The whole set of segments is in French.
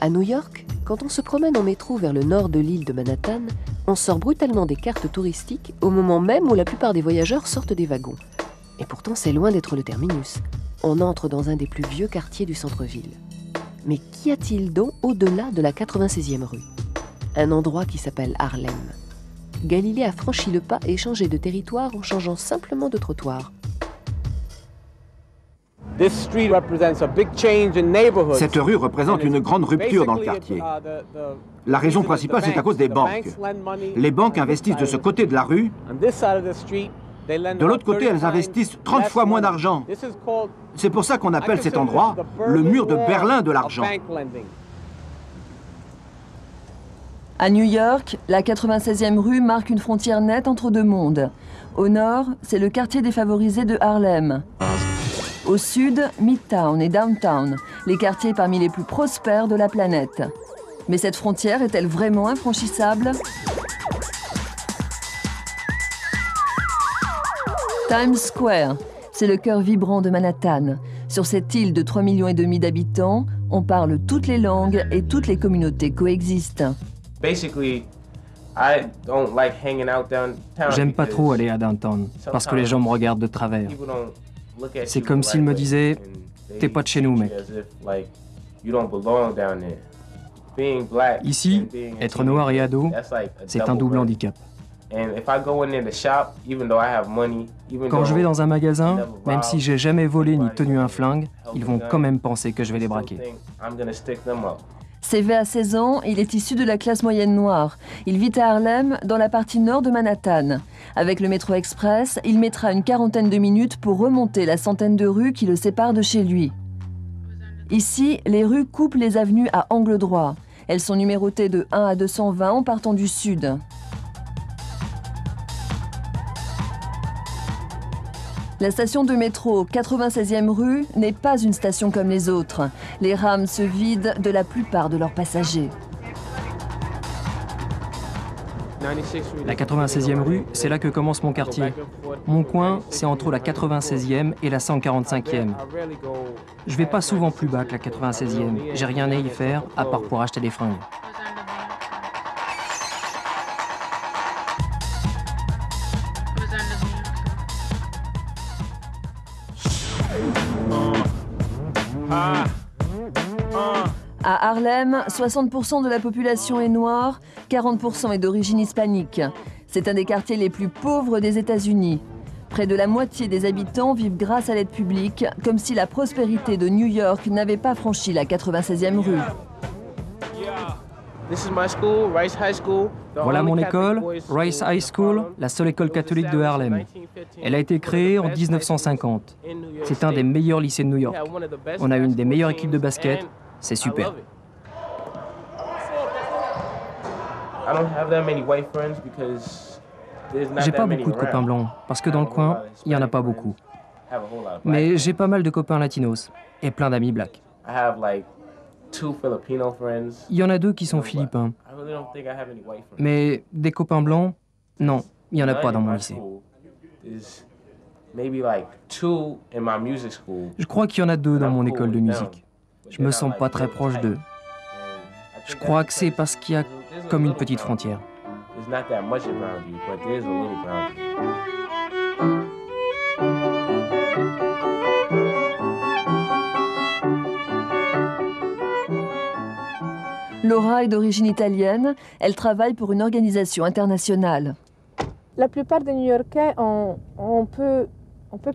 À New York, quand on se promène en métro vers le nord de l'île de Manhattan, on sort brutalement des cartes touristiques au moment même où la plupart des voyageurs sortent des wagons. Et pourtant, c'est loin d'être le terminus. On entre dans un des plus vieux quartiers du centre-ville. Mais qu'y a-t-il donc au-delà de la 96e rue? Un endroit qui s'appelle Harlem. Galilée a franchi le pas et changé de territoire en changeant simplement de trottoir. Cette rue représente une grande rupture dans le quartier. La raison principale, c'est à cause des banques. Les banques investissent de ce côté de la rue. De l'autre côté, elles investissent 30 fois moins d'argent. C'est pour ça qu'on appelle cet endroit le mur de Berlin de l'argent. À New York, la 96e rue marque une frontière nette entre deux mondes. Au nord, c'est le quartier défavorisé de Harlem. Au sud, Midtown et Downtown, les quartiers parmi les plus prospères de la planète. Mais cette frontière est-elle vraiment infranchissable? Times Square, c'est le cœur vibrant de Manhattan. Sur cette île de 3,5 millions d'habitants, on parle toutes les langues et toutes les communautés coexistent. J'aime pas trop aller à Downtown, parce que les gens me regardent de travers. C'est comme s'ils me disaient « T'es pas de chez nous, mec ». Ici, être noir et ado, c'est un double handicap. Quand je vais dans un magasin, même si j'ai jamais volé ni tenu un flingue, ils vont quand même penser que je vais les braquer. CV à 16 ans, il est issu de la classe moyenne noire. Il vit à Harlem, dans la partie nord de Manhattan. Avec le métro express, il mettra une quarantaine de minutes pour remonter la centaine de rues qui le séparent de chez lui. Ici, les rues coupent les avenues à angle droit. Elles sont numérotées de 1 à 220 en partant du sud. La station de métro 96e rue n'est pas une station comme les autres. Les rames se vident de la plupart de leurs passagers. La 96e rue, c'est là que commence mon quartier. Mon coin, c'est entre la 96e et la 145e. Je vais pas souvent plus bas que la 96e. J'ai rien à y faire, à part pour acheter des fringues. À Harlem, 60% de la population est noire, 40% est d'origine hispanique. C'est un des quartiers les plus pauvres des États-Unis. Près de la moitié des habitants vivent grâce à l'aide publique, comme si la prospérité de New York n'avait pas franchi la 96e rue. Voilà mon école, Rice High School, la seule école catholique de Harlem. Elle a été créée en 1950. C'est un des meilleurs lycées de New York. On a une des meilleures équipes de basket. C'est super. J'ai pas beaucoup de copains blancs, parce que dans le coin, il y en a pas beaucoup. Mais j'ai pas mal de copains latinos et plein d'amis blacks. Il y en a 2 qui sont philippins. Mais des copains blancs, non, il y en a pas dans mon lycée. Je crois qu'il y en a 2 dans mon école de musique. Je me sens pas très proche d'eux. Je crois que c'est parce qu'il y a comme une petite frontière. Laura est d'origine italienne. Elle travaille pour une organisation internationale. La plupart des New-Yorkais ont peu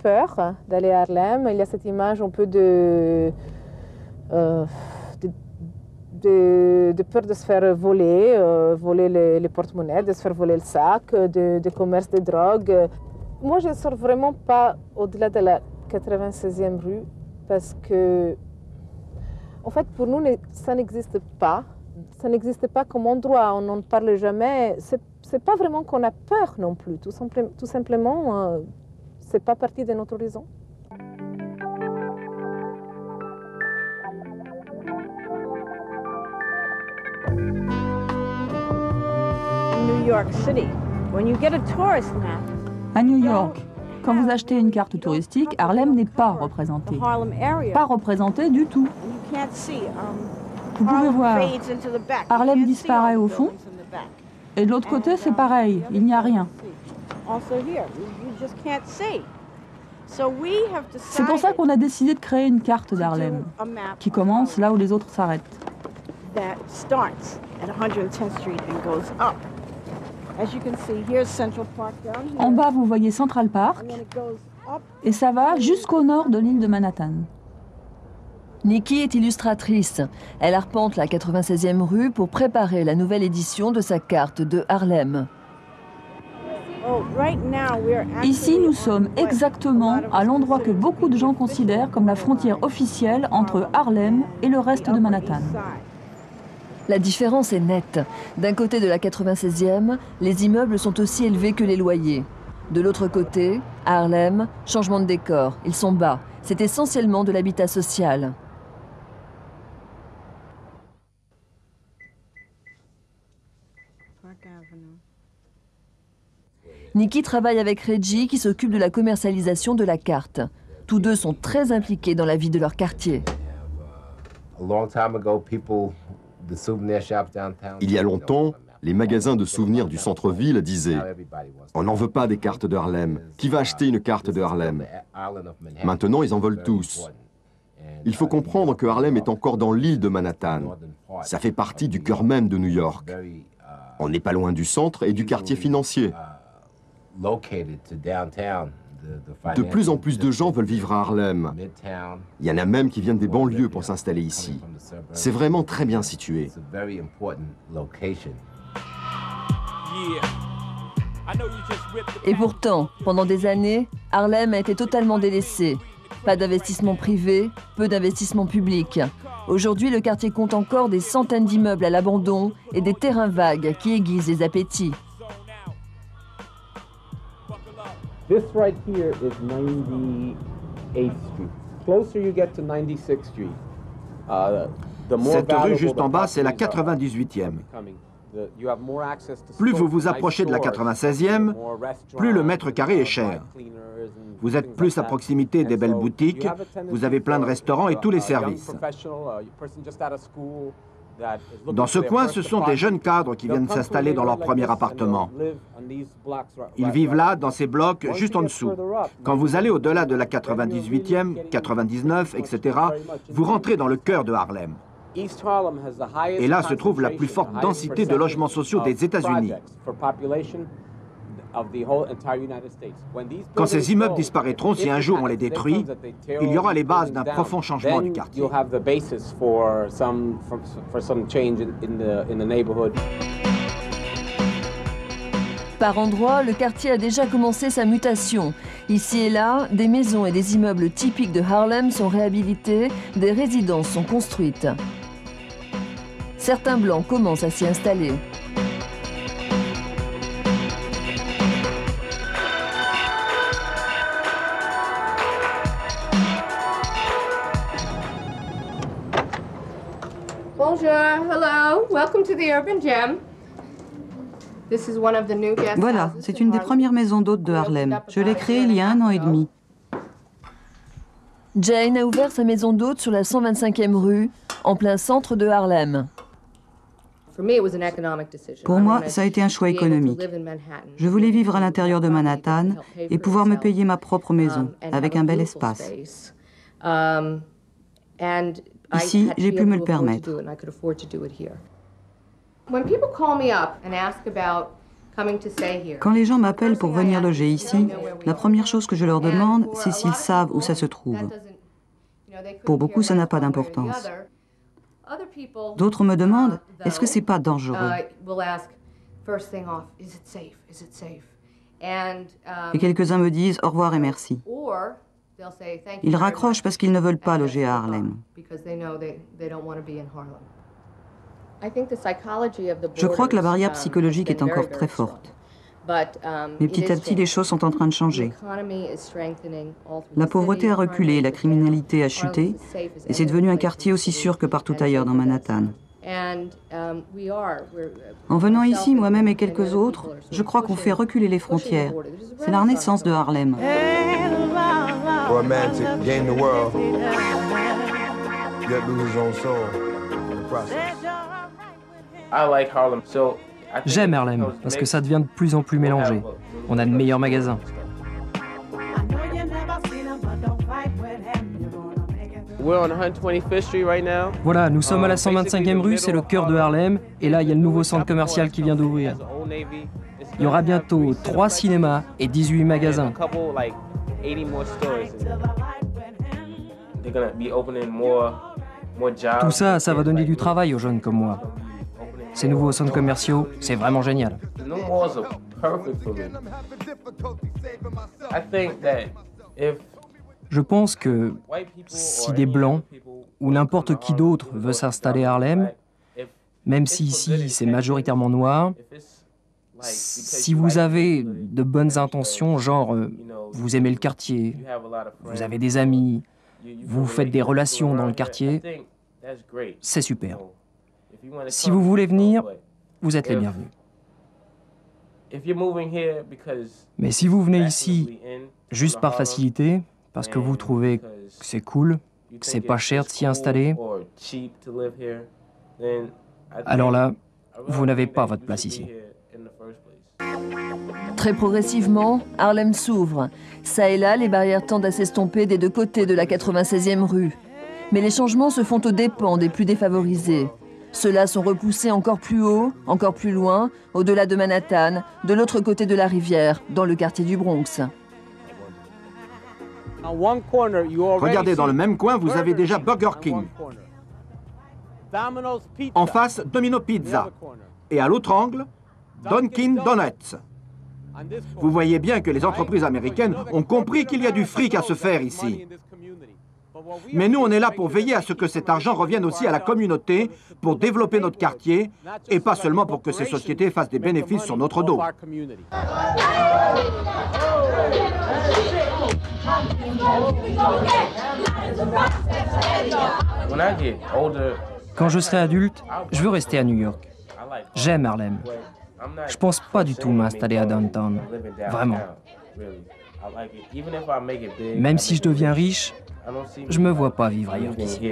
peur d'aller à Harlem. Il y a cette image un peu de peur de se faire voler, voler les porte-monnaies, de se faire voler le sac, de commerce de drogue. Moi, je ne sors vraiment pas au-delà de la 96e rue parce que, en fait, pour nous, ça n'existe pas. Ça n'existe pas comme endroit, on n'en parle jamais. C'est pas vraiment qu'on a peur non plus, tout simplement, c'est pas partie de notre horizon. À New York, quand vous achetez une carte touristique, Harlem n'est pas représenté. Pas représenté du tout. Vous pouvez voir, Harlem disparaît au fond, et de l'autre côté, c'est pareil, il n'y a rien. C'est pour ça qu'on a décidé de créer une carte d'Harlem, qui commence là où les autres s'arrêtent. En bas, vous voyez Central Park, et ça va jusqu'au nord de l'île de Manhattan. Nikki est illustratrice. Elle arpente la 96e rue pour préparer la nouvelle édition de sa carte de Harlem. Ici, nous sommes exactement à l'endroit que beaucoup de gens considèrent comme la frontière officielle entre Harlem et le reste de Manhattan. La différence est nette. D'un côté de la 96e, les immeubles sont aussi élevés que les loyers. De l'autre côté, à Harlem, changement de décor. Ils sont bas. C'est essentiellement de l'habitat social. Nikki travaille avec Reggie qui s'occupe de la commercialisation de la carte. Tous deux sont très impliqués dans la vie de leur quartier. Il y a longtemps, les magasins de souvenirs du centre-ville disaient « On n'en veut pas des cartes de Harlem. Qui va acheter une carte de Harlem ?» Maintenant, ils en veulent tous. Il faut comprendre que Harlem est encore dans l'île de Manhattan. Ça fait partie du cœur même de New York. On n'est pas loin du centre et du quartier financier. De plus en plus de gens veulent vivre à Harlem. Il y en a même qui viennent des banlieues pour s'installer ici. C'est vraiment très bien situé. Et pourtant, pendant des années, Harlem a été totalement délaissé. Pas d'investissement privé, peu d'investissement public. Aujourd'hui, le quartier compte encore des centaines d'immeubles à l'abandon et des terrains vagues qui aiguisent les appétits. This right here is 98th Street. Closer you get to 96th Street, cette rue juste en bas, c'est la 98e. Plus vous vous approchez de la 96e, plus le mètre carré est cher. Vous êtes plus à proximité des belles boutiques, vous avez plein de restaurants et tous les services. Dans ce coin, ce sont des jeunes cadres qui viennent s'installer dans leur premier appartement. Ils vivent là, dans ces blocs, juste en dessous. Quand vous allez au-delà de la 98e, 99, etc., vous rentrez dans le cœur de Harlem. Et là se trouve la plus forte densité de logements sociaux des États-Unis. Quand ces immeubles disparaîtront, si un jour on les détruit, il y aura les bases d'un profond changement du quartier. Par endroits, le quartier a déjà commencé sa mutation. Ici et là, des maisons et des immeubles typiques de Harlem sont réhabilités, des résidences sont construites. Certains blancs commencent à s'y installer. Bonjour, hello, welcome to the Urban Gem. Voilà, c'est une des premières maisons d'hôtes de Harlem. Je l'ai créée il y a 1 an et demi. Jane a ouvert sa maison d'hôtes sur la 125e rue, en plein centre de Harlem. Pour moi, ça a été un choix économique. Je voulais vivre à l'intérieur de Manhattan et pouvoir me payer ma propre maison, avec un bel espace. Ici, j'ai pu me le permettre. Quand les gens m'appellent pour venir loger ici, la première chose que je leur demande, c'est s'ils savent où ça se trouve. Pour beaucoup, ça n'a pas d'importance. D'autres me demandent, est-ce que c'est pas dangereux? Et quelques-uns me disent au revoir et merci. Ils raccrochent parce qu'ils ne veulent pas loger à Harlem. Je crois que la barrière psychologique est encore très forte. Mais petit à petit, les choses sont en train de changer. La pauvreté a reculé, la criminalité a chuté, et c'est devenu un quartier aussi sûr que partout ailleurs dans Manhattan. En venant ici, moi-même et quelques autres, je crois qu'on fait reculer les frontières. C'est la renaissance de Harlem. Romantic, gain the world, yet lose his own soul. J'aime Harlem parce que ça devient de plus en plus mélangé. On a de meilleurs magasins. Voilà, nous sommes à la 125e rue, c'est le cœur de Harlem, et là il y a le nouveau centre commercial qui vient d'ouvrir. Il y aura bientôt 3 cinémas et 18 magasins. Tout ça, ça va donner du travail aux jeunes comme moi. Ces nouveaux centres commerciaux, c'est vraiment génial. Je pense que si des Blancs ou n'importe qui d'autre veut s'installer à Harlem, même si ici c'est majoritairement noir, si vous avez de bonnes intentions, genre vous aimez le quartier, vous avez des amis, vous faites des relations dans le quartier, c'est super. Si vous voulez venir, vous êtes les bienvenus. Mais si vous venez ici juste par facilité, parce que vous trouvez que c'est cool, que c'est pas cher de s'y installer, alors là, vous n'avez pas votre place ici. Très progressivement, Harlem s'ouvre. Ça et là, les barrières tendent à s'estomper des deux côtés de la 96e rue. Mais les changements se font aux dépens des plus défavorisés. Ceux-là sont repoussés encore plus haut, encore plus loin, au-delà de Manhattan, de l'autre côté de la rivière, dans le quartier du Bronx. Regardez, dans le même coin, vous avez déjà Burger King. En face, Domino Pizza. Et à l'autre angle, Dunkin' Donuts. Vous voyez bien que les entreprises américaines ont compris qu'il y a du fric à se faire ici. Mais nous, on est là pour veiller à ce que cet argent revienne aussi à la communauté, pour développer notre quartier, et pas seulement pour que ces sociétés fassent des bénéfices sur notre dos. Quand je serai adulte, je veux rester à New York. J'aime Harlem. Je pense pas du tout m'installer à downtown. Vraiment. Même si je deviens riche, je me vois pas vivre ailleurs qu'ici.